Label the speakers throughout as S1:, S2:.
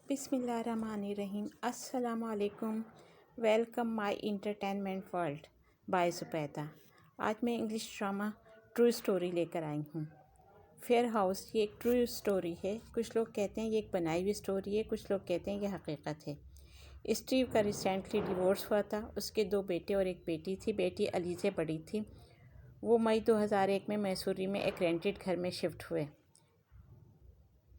S1: बिस्मिल्लाहिर्रहमानिर्रहीम। अस्सलाम वालेकुम। Welcome my entertainment world by Supaida. आज मैं इंग्लिश ड्रामा ट्रू स्टोरी लेकर आई हूँ। फेयर हाउस ये एक ट्रू स्टोरी है। कुछ लोग कहते हैं ये एक बनाई हुई स्टोरी है, कुछ लोग कहते हैं ये हकीकत है। स्टीव का रिसेंटली डिवोर्स हुआ था। उसके 2 बेटे और एक बेटी थी। बेटी अली से बड़ी थी। वो मई 2001 में मैसूरी में एक रेंटेड घर में शिफ्ट हुए।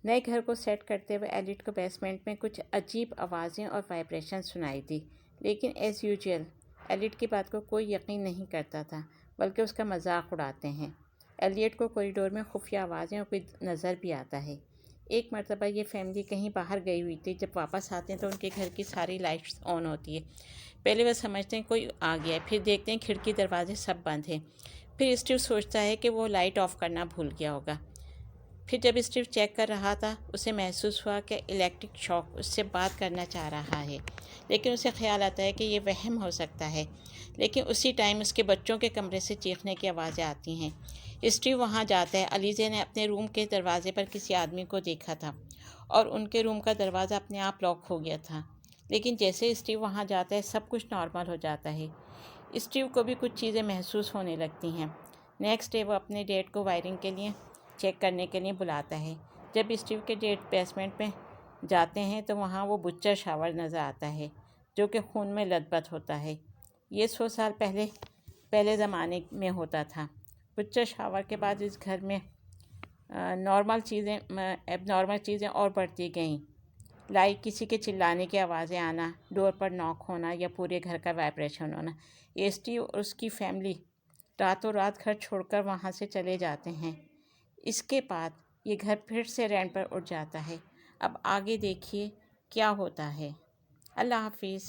S1: नए घर को सेट करते हुए एलिट को बेसमेंट में कुछ अजीब आवाज़ें और वाइब्रेशन सुनाई दी, लेकिन एज़ यूजुअल एलिट की बात को कोई यकीन नहीं करता था, बल्कि उसका मजाक उड़ाते हैं। एलिट को कॉरिडोर में खुफिया आवाज़ें और कोई नज़र भी आता है। एक मरतबा ये फैमिली कहीं बाहर गई हुई थी। जब वापस आते हैं तो उनके घर की सारी लाइट्स ऑन होती है। पहले वह समझते हैं कोई आ गया है, फिर देखते हैं खिड़की दरवाजे सब बंद हैं। फिर स्टीव सोचता है कि वो लाइट ऑफ करना भूल गया होगा। फिर जब स्टीव चेक कर रहा था, उसे महसूस हुआ कि इलेक्ट्रिक शॉक उससे बात करना चाह रहा है, लेकिन उसे ख्याल आता है कि ये वहम हो सकता है। लेकिन उसी टाइम उसके बच्चों के कमरे से चीखने की आवाज़ें आती हैं। स्टीव वहाँ जाता है। अलीज़े ने अपने रूम के दरवाजे पर किसी आदमी को देखा था और उनके रूम का दरवाज़ा अपने आप लॉक हो गया था। लेकिन जैसे स्टीव वहाँ जाता है, सब कुछ नॉर्मल हो जाता है। स्टीव को भी कुछ चीज़ें महसूस होने लगती हैं। नेक्स्ट डे वो अपने डैड को वायरिंग के लिए चेक करने के लिए बुलाता है। जब स्टीव के डैड बेसमेंट में जाते हैं तो वहाँ वो बुच्चर शावर नज़र आता है, जो कि खून में लथपथ होता है। ये 100 साल पहले ज़माने में होता था। बुच्चर शावर के बाद इस घर में एबनॉर्मल चीज़ें और बढ़ती गईं, लाइक किसी के चिल्लाने की आवाज़ें आना, डोर पर नॉक होना या पूरे घर का वाइब्रेशन होना। स्टीव और उसकी फैमिली रातों रात घर छोड़कर वहाँ से चले जाते हैं। इसके बाद ये घर फिर से रेंट पर उठ जाता है। अब आगे देखिए क्या होता है। अल्लाह हाफिज़।